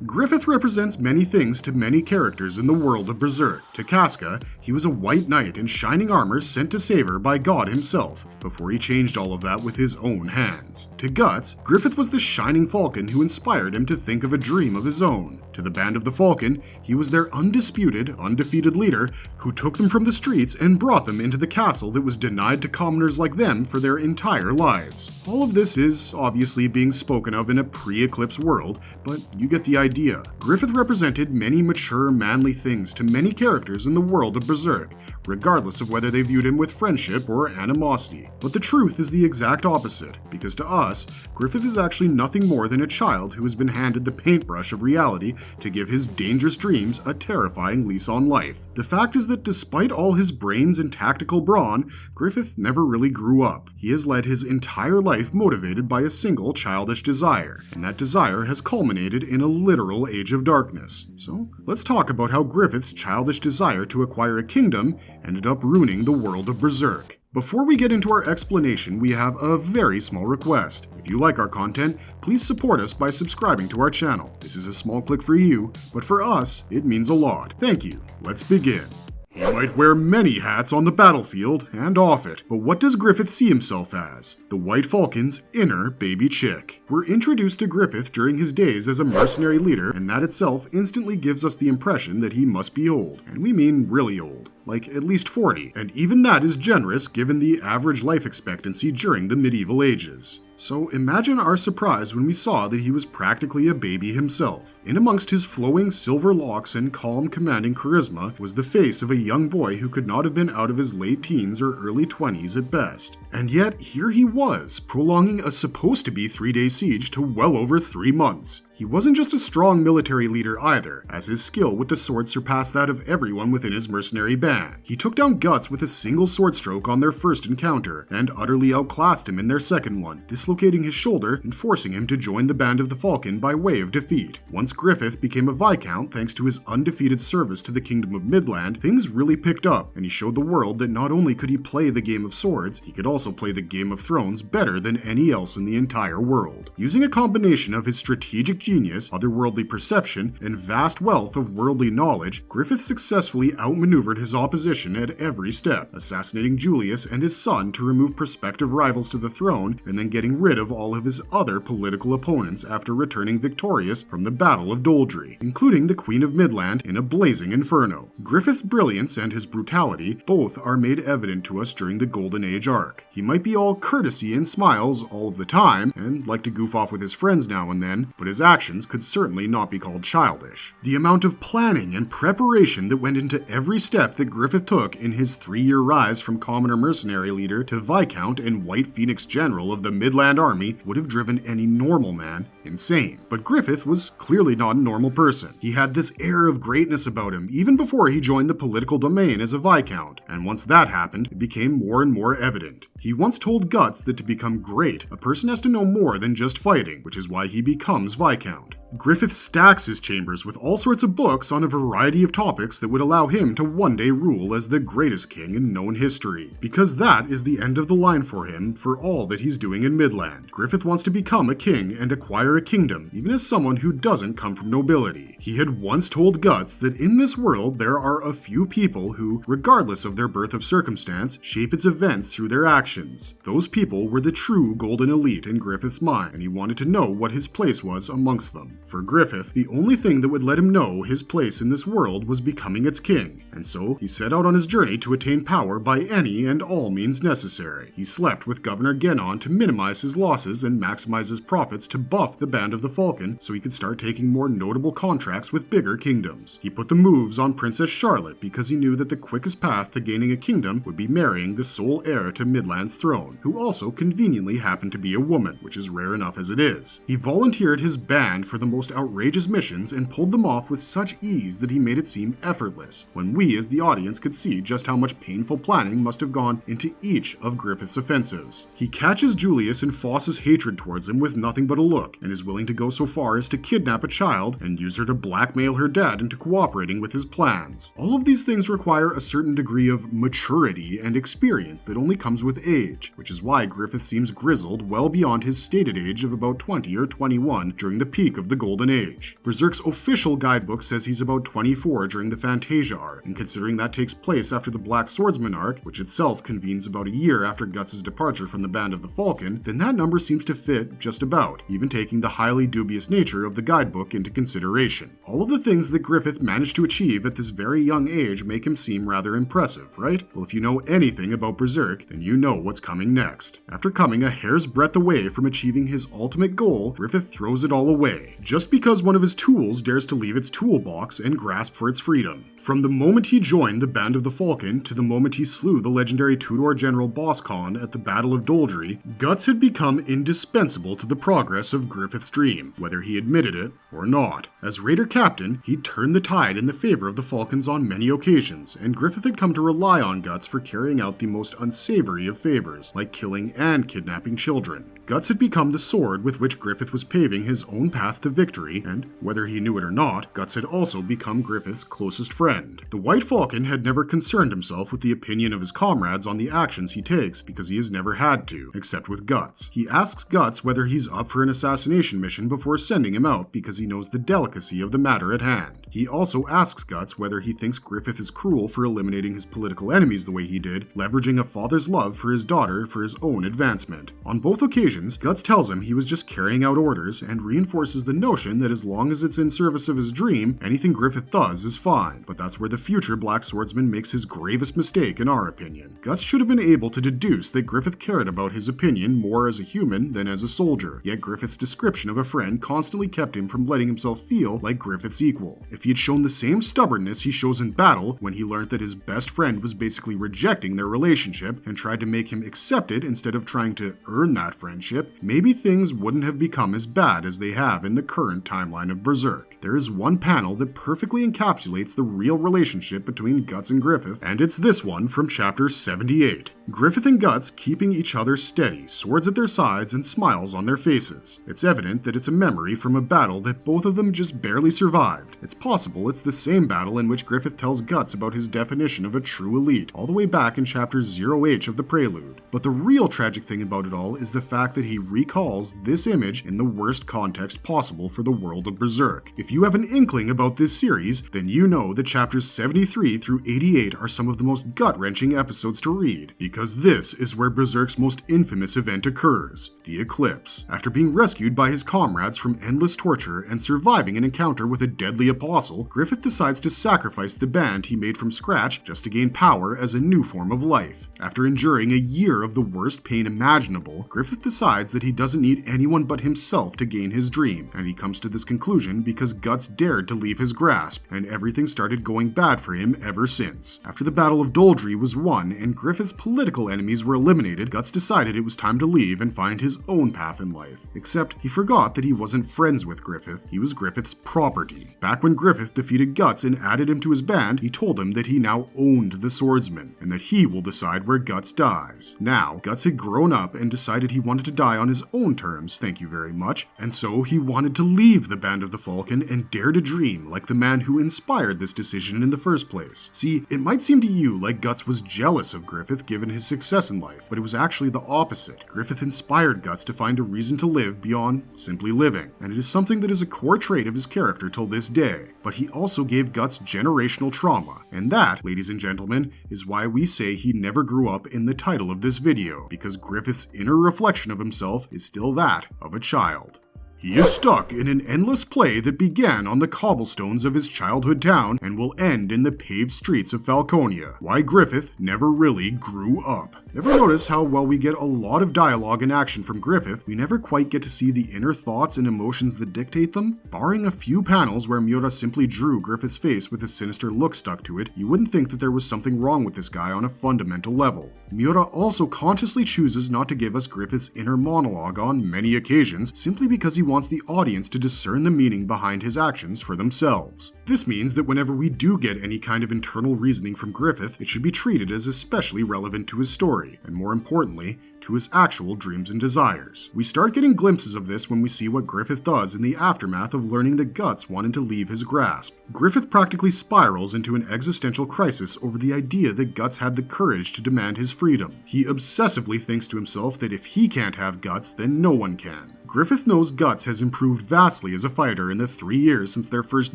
Griffith represents many things to many characters in the world of Berserk. To Casca, he was a white knight in shining armor sent to save her by God himself, before he changed all of that with his own hands. To Guts, Griffith was the shining falcon who inspired him to think of a dream of his own. To the Band of the Falcon, he was their undisputed, undefeated leader who took them from the streets and brought them into the castle that was denied to commoners like them for their entire lives. All of this is obviously being spoken of in a pre-eclipse world, but you get the idea. Griffith represented many mature, manly things to many characters in the world of Berserk, regardless of whether they viewed him with friendship or animosity. But the truth is the exact opposite, because to us, Griffith is actually nothing more than a child who has been handed the paintbrush of reality to give his dangerous dreams a terrifying lease on life. The fact is that despite all his brains and tactical brawn, Griffith never really grew up. He has led his entire life motivated by a single childish desire, and that desire has culminated in a literal age of darkness. So, let's talk about how Griffith's childish desire to acquire a kingdom ended up ruining the world of Berserk. Before we get into our explanation, we have a very small request. If you like our content, please support us by subscribing to our channel. This is a small click for you, but for us, it means a lot. Thank you. Let's begin. He might wear many hats on the battlefield and off it, but what does Griffith see himself as? The White Falcon's inner baby chick. We're introduced to Griffith during his days as a mercenary leader, and that itself instantly gives us the impression that he must be old. And we mean really old. Like at least 40, and even that is generous given the average life expectancy during the medieval ages. So imagine our surprise when we saw that he was practically a baby himself. In amongst his flowing silver locks and calm, commanding charisma was the face of a young boy who could not have been out of his late teens or early 20s at best. And yet, here he was, prolonging a supposed-to-be 3-day siege to well over 3 months. He wasn't just a strong military leader either, as his skill with the sword surpassed that of everyone within his mercenary band. He took down Guts with a single sword stroke on their first encounter, and utterly outclassed him in their second one, dislocating his shoulder and forcing him to join the Band of the Falcon by way of defeat. Once Griffith became a Viscount thanks to his undefeated service to the Kingdom of Midland, things really picked up, and he showed the world that not only could he play the game of swords, he could also play the Game of Thrones better than any else in the entire world. Using a combination of his strategic genius, otherworldly perception, and vast wealth of worldly knowledge, Griffith successfully outmaneuvered his opposition at every step, assassinating Julius and his son to remove prospective rivals to the throne, and then getting rid of all of his other political opponents after returning victorious from the Battle of Doldry, including the Queen of Midland in a blazing inferno. Griffith's brilliance and his brutality both are made evident to us during the Golden Age arc. He might be all courtesy and smiles all of the time, and like to goof off with his friends now and then, but his actions could certainly not be called childish. The amount of planning and preparation that went into every step that Griffith took in his 3-year rise from commoner mercenary leader to Viscount and White Phoenix General of the Midland Army would have driven any normal man insane. But Griffith was clearly not a normal person. He had this air of greatness about him even before he joined the political domain as a Viscount, and once that happened, it became more and more evident. He once told Guts that to become great, a person has to know more than just fighting, which is why he becomes Viscount. Griffith stacks his chambers with all sorts of books on a variety of topics that would allow him to one day rule as the greatest king in known history. Because that is the end of the line for him for all that he's doing in Midland. Griffith wants to become a king and acquire a kingdom, even as someone who doesn't come from nobility. He had once told Guts that in this world there are a few people who, regardless of their birth of circumstance, shape its events through their actions. Those people were the true golden elite in Griffith's mind, and he wanted to know what his place was amongst them. For Griffith, the only thing that would let him know his place in this world was becoming its king, and so he set out on his journey to attain power by any and all means necessary. He slept with Governor Genon to minimize his losses and maximize his profits to buff the Band of the Falcon so he could start taking more notable contracts with bigger kingdoms. He put the moves on Princess Charlotte because he knew that the quickest path to gaining a kingdom would be marrying the sole heir to Midland's throne, who also conveniently happened to be a woman, which is rare enough as it is. He volunteered his band for the most outrageous missions and pulled them off with such ease that he made it seem effortless, when we as the audience could see just how much painful planning must have gone into each of Griffith's offensives. He catches Julius and Foss's hatred towards him with nothing but a look, and is willing to go so far as to kidnap a child and use her to blackmail her dad into cooperating with his plans. All of these things require a certain degree of maturity and experience that only comes with age, which is why Griffith seems grizzled well beyond his stated age of about 20 or 21 during the peak of the the Golden Age. Berserk's official guidebook says he's about 24 during the Fantasia arc, and considering that takes place after the Black Swordsman arc, which itself convenes about a year after Guts' departure from the Band of the Falcon, then that number seems to fit just about, even taking the highly dubious nature of the guidebook into consideration. All of the things that Griffith managed to achieve at this very young age make him seem rather impressive, right? Well, if you know anything about Berserk, then you know what's coming next. After coming a hair's breadth away from achieving his ultimate goal, Griffith throws it all away, just because one of his tools dares to leave its toolbox and grasp for its freedom. From the moment he joined the Band of the Falcon to the moment he slew the legendary Tudor General Boss Khan at the Battle of Doldry, Guts had become indispensable to the progress of Griffith's dream, whether he admitted it or not. As Raider Captain, he turned the tide in the favor of the Falcons on many occasions, and Griffith had come to rely on Guts for carrying out the most unsavory of favors, like killing and kidnapping children. Guts had become the sword with which Griffith was paving his own path to victory, and, whether he knew it or not, Guts had also become Griffith's closest friend. The White Falcon had never concerned himself with the opinion of his comrades on the actions he takes because he has never had to, except with Guts. He asks Guts whether he's up for an assassination mission before sending him out because he knows the delicacy of the matter at hand. He also asks Guts whether he thinks Griffith is cruel for eliminating his political enemies the way he did, leveraging a father's love for his daughter for his own advancement. On both occasions, Guts tells him he was just carrying out orders and reinforces the notion that as long as it's in service of his dream, anything Griffith does is fine. But that's where the future Black Swordsman makes his gravest mistake in our opinion. Guts should have been able to deduce that Griffith cared about his opinion more as a human than as a soldier, yet Griffith's description of a friend constantly kept him from letting himself feel like Griffith's equal. If he had shown the same stubbornness he shows in battle when he learned that his best friend was basically rejecting their relationship and tried to make him accept it instead of trying to earn that friendship, maybe things wouldn't have become as bad as they have in the current timeline of Berserk. There is one panel that perfectly encapsulates the real relationship between Guts and Griffith, and it's this one from chapter 78. Griffith and Guts keeping each other steady, swords at their sides and smiles on their faces. It's evident that it's a memory from a battle that both of them just barely survived. It's possible it's the same battle in which Griffith tells Guts about his definition of a true elite, all the way back in chapter 0H of the Prelude. But the real tragic thing about it all is the fact that he recalls this image in the worst context possible for the world of Berserk. If you have an inkling about this series, then you know that chapters 73 through 88 are some of the most gut-wrenching episodes to read, because this is where Berserk's most infamous event occurs, the Eclipse. After being rescued by his comrades from endless torture and surviving an encounter with a deadly apostle, Griffith decides to sacrifice the band he made from scratch just to gain power as a new form of life. After enduring a year of the worst pain imaginable, Griffith decides that he doesn't need anyone but himself to gain his dream, and he comes to this conclusion because Guts dared to leave his grasp, and everything started going bad for him ever since. After the Battle of Doldry was won and Griffith's political enemies were eliminated, Guts decided it was time to leave and find his own path in life. Except he forgot that he wasn't friends with Griffith, he was Griffith's property. Back when Griffith defeated Guts and added him to his band, he told him that he now owned the swordsman, and that he will decide where Guts dies. Now, Guts had grown up and decided he wanted to die on his own terms, thank you very much, and so he wanted to leave the Band of the Falcon and dare to dream like the man who inspired this decision in the first place. See, it might seem to you like Guts was jealous of Griffith given his success in life, but it was actually the opposite. Griffith inspired Guts to find a reason to live beyond simply living, and it is something that is a core trait of his character till this day. But he also gave Guts generational trauma, and that, ladies and gentlemen, is why we say he never grew up in the title of this video, because Griffith's inner reflection of himself is still that of a child. He is stuck in an endless play that began on the cobblestones of his childhood town and will end in the paved streets of Falconia. Why Griffith never really grew up. Ever notice how while we get a lot of dialogue and action from Griffith, we never quite get to see the inner thoughts and emotions that dictate them? Barring a few panels where Miura simply drew Griffith's face with a sinister look stuck to it, you wouldn't think that there was something wrong with this guy on a fundamental level. Miura also consciously chooses not to give us Griffith's inner monologue on many occasions, simply because he wants the audience to discern the meaning behind his actions for themselves. This means that whenever we do get any kind of internal reasoning from Griffith, it should be treated as especially relevant to his story, and more importantly, to his actual dreams and desires. We start getting glimpses of this when we see what Griffith does in the aftermath of learning that Guts wanted to leave his grasp. Griffith practically spirals into an existential crisis over the idea that Guts had the courage to demand his freedom. He obsessively thinks to himself that if he can't have Guts, then no one can. Griffith knows Guts has improved vastly as a fighter in the 3 years since their first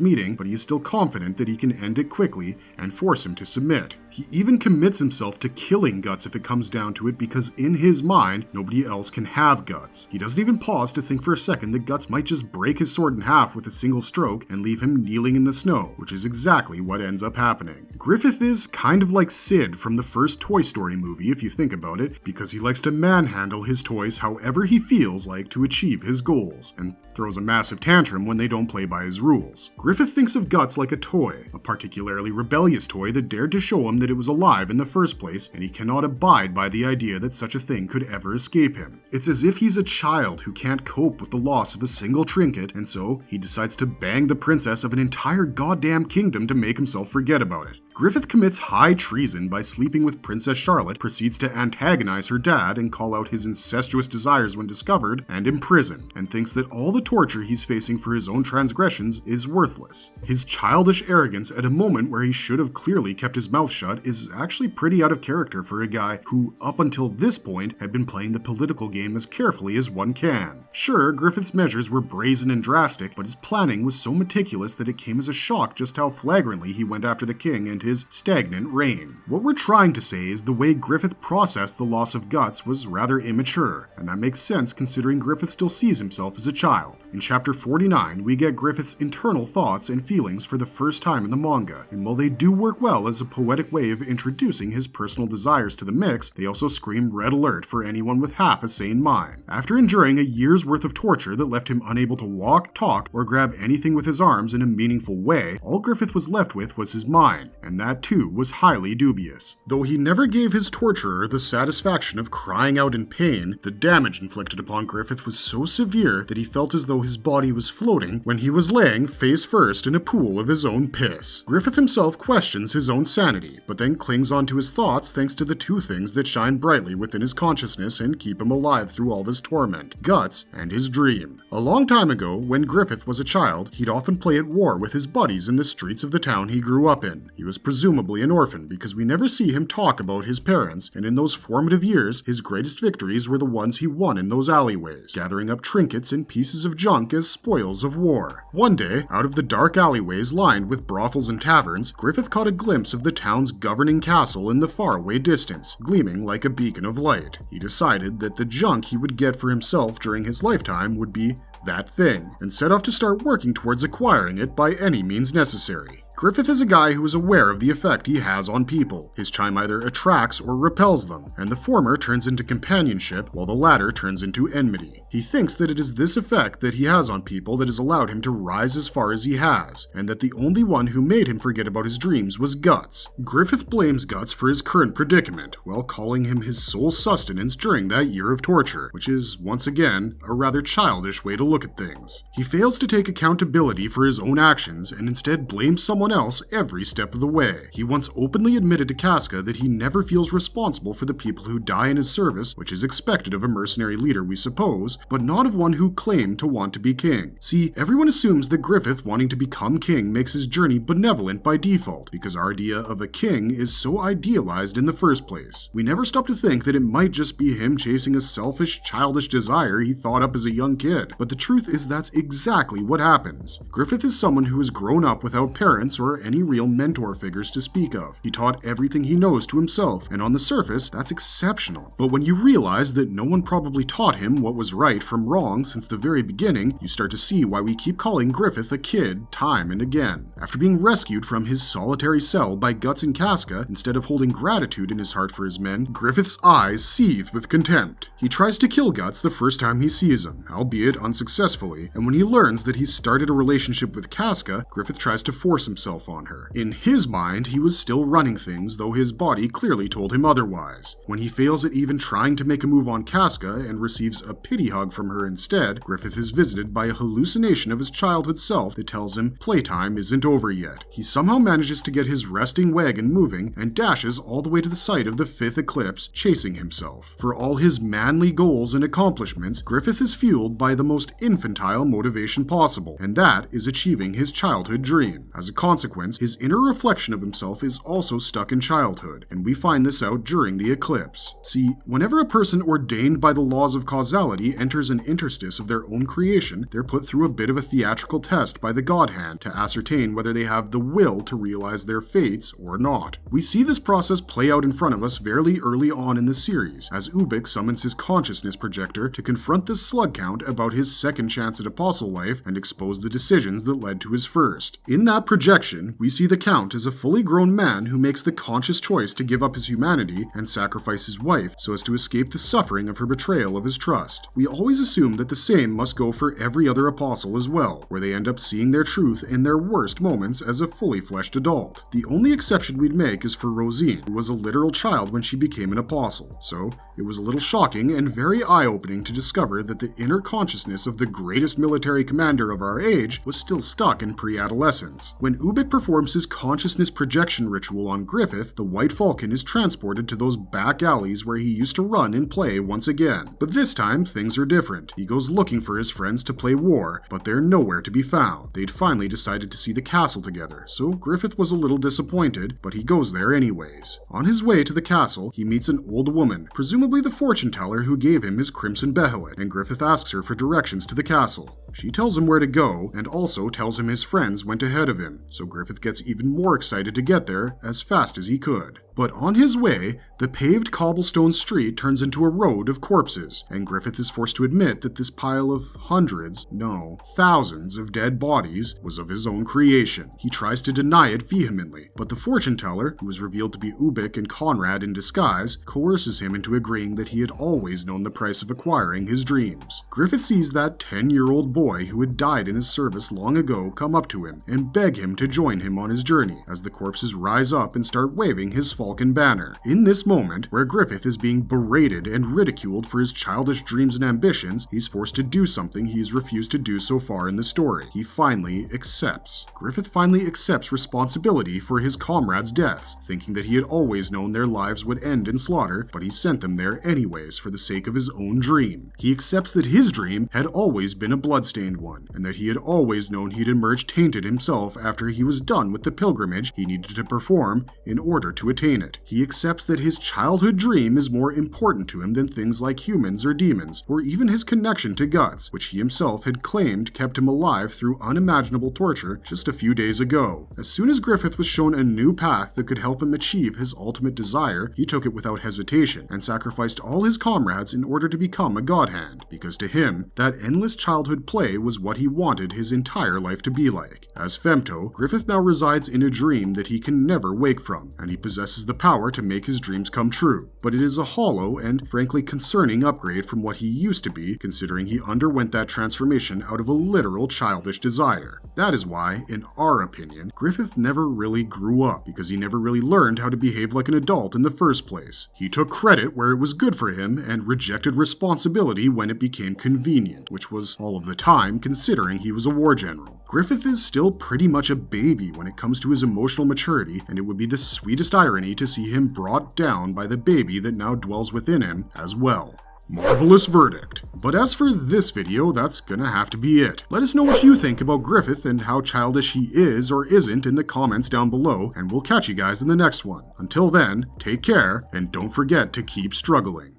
meeting, but he is still confident that he can end it quickly and force him to submit. He even commits himself to killing Guts if it comes down to it, because in his mind, nobody else can have Guts. He doesn't even pause to think for a second that Guts might just break his sword in half with a single stroke and leave him kneeling in the snow, which is exactly what ends up happening. Griffith is kind of like Sid from the first Toy Story movie, if you think about it, because he likes to manhandle his toys however he feels like to achieve his goals, and throws a massive tantrum when they don't play by his rules. Griffith thinks of Guts like a toy, a particularly rebellious toy that dared to show him that it was alive in the first place, and he cannot abide by the idea that such a thing could ever escape him. It's as if he's a child who can't cope with the loss of a single trinket, and so he decides to bang the princess of an entire goddamn kingdom to make himself forget about it. Griffith commits high treason by sleeping with Princess Charlotte, proceeds to antagonize her dad and call out his incestuous desires when discovered and imprisoned, and thinks that all the torture he's facing for his own transgressions is worthless. His childish arrogance at a moment where he should have clearly kept his mouth shut is actually pretty out of character for a guy who, up until this point, had been playing the political game as carefully as one can. Sure, Griffith's measures were brazen and drastic, but his planning was so meticulous that it came as a shock just how flagrantly he went after the king and his stagnant reign. What we're trying to say is the way Griffith processed the loss of Guts was rather immature, and that makes sense considering Griffith still sees himself as a child. In chapter 49, we get Griffith's internal thoughts and feelings for the first time in the manga, and while they do work well as a poetic way of introducing his personal desires to the mix, they also scream red alert for anyone with half a sane mind. After enduring a year's worth of torture that left him unable to walk, talk, or grab anything with his arms in a meaningful way, all Griffith was left with was his mind, and that too was highly dubious. Though he never gave his torturer the satisfaction of crying out in pain, the damage inflicted upon Griffith was so severe that he felt as though his body was floating when he was laying face first in a pool of his own piss. Griffith himself questions his own sanity, but then clings onto his thoughts thanks to the two things that shine brightly within his consciousness and keep him alive through all this torment: Guts and his dream. A long time ago, when Griffith was a child, he'd often play at war with his buddies in the streets of the town he grew up in. He was presumably an orphan because we never see him talk about his parents, and in those formative years, his greatest victories were the ones he won in those alleyways, gathering up trinkets and pieces of junk as spoils of war. One day, out of the dark alleyways lined with brothels and taverns, Griffith caught a glimpse of the town's governing castle in the faraway distance, gleaming like a beacon of light. He decided that the junk he would get for himself during his lifetime would be that thing, and set off to start working towards acquiring it by any means necessary. Griffith is a guy who is aware of the effect he has on people. His charm either attracts or repels them, and the former turns into companionship while the latter turns into enmity. He thinks that it is this effect that he has on people that has allowed him to rise as far as he has, and that the only one who made him forget about his dreams was Guts. Griffith blames Guts for his current predicament, while calling him his sole sustenance during that year of torture, which is, once again, a rather childish way to look at things. He fails to take accountability for his own actions, and instead blames someone else every step of the way. He once openly admitted to Casca that he never feels responsible for the people who die in his service, which is expected of a mercenary leader, we suppose, but not of one who claimed to want to be king. See, everyone assumes that Griffith wanting to become king makes his journey benevolent by default, because our idea of a king is so idealized in the first place. We never stop to think that it might just be him chasing a selfish, childish desire he thought up as a young kid, but the truth is that's exactly what happens. Griffith is someone who has grown up without parents or any real mentor figures to speak of. He taught everything he knows to himself, and on the surface, that's exceptional. But when you realize that no one probably taught him what was right from wrong since the very beginning, you start to see why we keep calling Griffith a kid time and again. After being rescued from his solitary cell by Guts and Casca, instead of holding gratitude in his heart for his men, Griffith's eyes seethe with contempt. He tries to kill Guts the first time he sees him, albeit unsuccessfully, and when he learns that he's started a relationship with Casca, Griffith tries to force himself on her. In his mind, he was still running things, though his body clearly told him otherwise. When he fails at even trying to make a move on Casca and receives a pity hug from her instead, Griffith is visited by a hallucination of his childhood self that tells him playtime isn't over yet. He somehow manages to get his resting wagon moving and dashes all the way to the site of the fifth eclipse, chasing himself. For all his manly goals and accomplishments, Griffith is fueled by the most infantile motivation possible, and that is achieving his childhood dream. As a consequence, his inner reflection of himself is also stuck in childhood, and we find this out during the eclipse. See, whenever a person ordained by the laws of causality enters an interstice of their own creation, they're put through a bit of a theatrical test by the God Hand to ascertain whether they have the will to realize their fates or not. We see this process play out in front of us very early on in the series, as Ubik summons his consciousness projector to confront the slug count about his second chance at apostle life and expose the decisions that led to his first. In that projection, we see the Count as a fully grown man who makes the conscious choice to give up his humanity and sacrifice his wife so as to escape the suffering of her betrayal of his trust. We always assume that the same must go for every other apostle as well, where they end up seeing their truth in their worst moments as a fully fleshed adult. The only exception we'd make is for Rosine, who was a literal child when she became an apostle, so it was a little shocking and very eye-opening to discover that the inner consciousness of the greatest military commander of our age was still stuck in pre-adolescence. When Ubik performs his consciousness projection ritual on Griffith, the White Falcon is transported to those back alleys where he used to run and play once again. But this time, things are different. He goes looking for his friends to play war, but they're nowhere to be found. They'd finally decided to see the castle together, so Griffith was a little disappointed, but he goes there anyways. On his way to the castle, he meets an old woman, presumably the fortune teller who gave him his crimson behelit, and Griffith asks her for directions to the castle. She tells him where to go, and also tells him his friends went ahead of him, so Griffith gets even more excited to get there as fast as he could. But on his way, the paved cobblestone street turns into a road of corpses, and Griffith is forced to admit that this pile of hundreds, no, thousands of dead bodies was of his own creation. He tries to deny it vehemently, but the fortune teller, who is revealed to be Ubik and Conrad in disguise, coerces him into agreeing that he had always known the price of acquiring his dreams. Griffith sees that 10-year-old boy who had died in his service long ago come up to him and beg him to join him on his journey, as the corpses rise up and start waving his Falcon banner. In this moment, where Griffith is being berated and ridiculed for his childish dreams and ambitions, he's forced to do something he's refused to do so far in the story. He finally accepts. Griffith finally accepts responsibility for his comrades' deaths, thinking that he had always known their lives would end in slaughter, but he sent them there anyways for the sake of his own dream. He accepts that his dream had always been a bloodstained one, and that he had always known he'd emerge tainted himself after he was done with the pilgrimage he needed to perform in order to attain it. He accepts that his childhood dream is more important to him than things like humans or demons, or even his connection to Guts, which he himself had claimed kept him alive through unimaginable torture just a few days ago. As soon as Griffith was shown a new path that could help him achieve his ultimate desire, he took it without hesitation and sacrificed all his comrades in order to become a God Hand, because to him, that endless childhood play was what he wanted his entire life to be like. As Femto, Griffith now resides in a dream that he can never wake from, and he possesses the power to make his dreams come true. But it is a hollow and frankly concerning upgrade from what he used to be, considering he underwent that transformation out of a literal childish desire. That is why, in our opinion, Griffith never really grew up, because he never really learned how to behave like an adult in the first place. He took credit where it was good for him and rejected responsibility when it became convenient, which was all of the time considering he was a war general. Griffith is still pretty much a baby when it comes to his emotional maturity, and it would be the sweetest irony to see him brought down by the baby that now dwells within him as well. Marvelous verdict. But as for this video, that's gonna have to be it. Let us know what you think about Griffith and how childish he is or isn't in the comments down below, and we'll catch you guys in the next one. Until then, take care, and don't forget to keep struggling.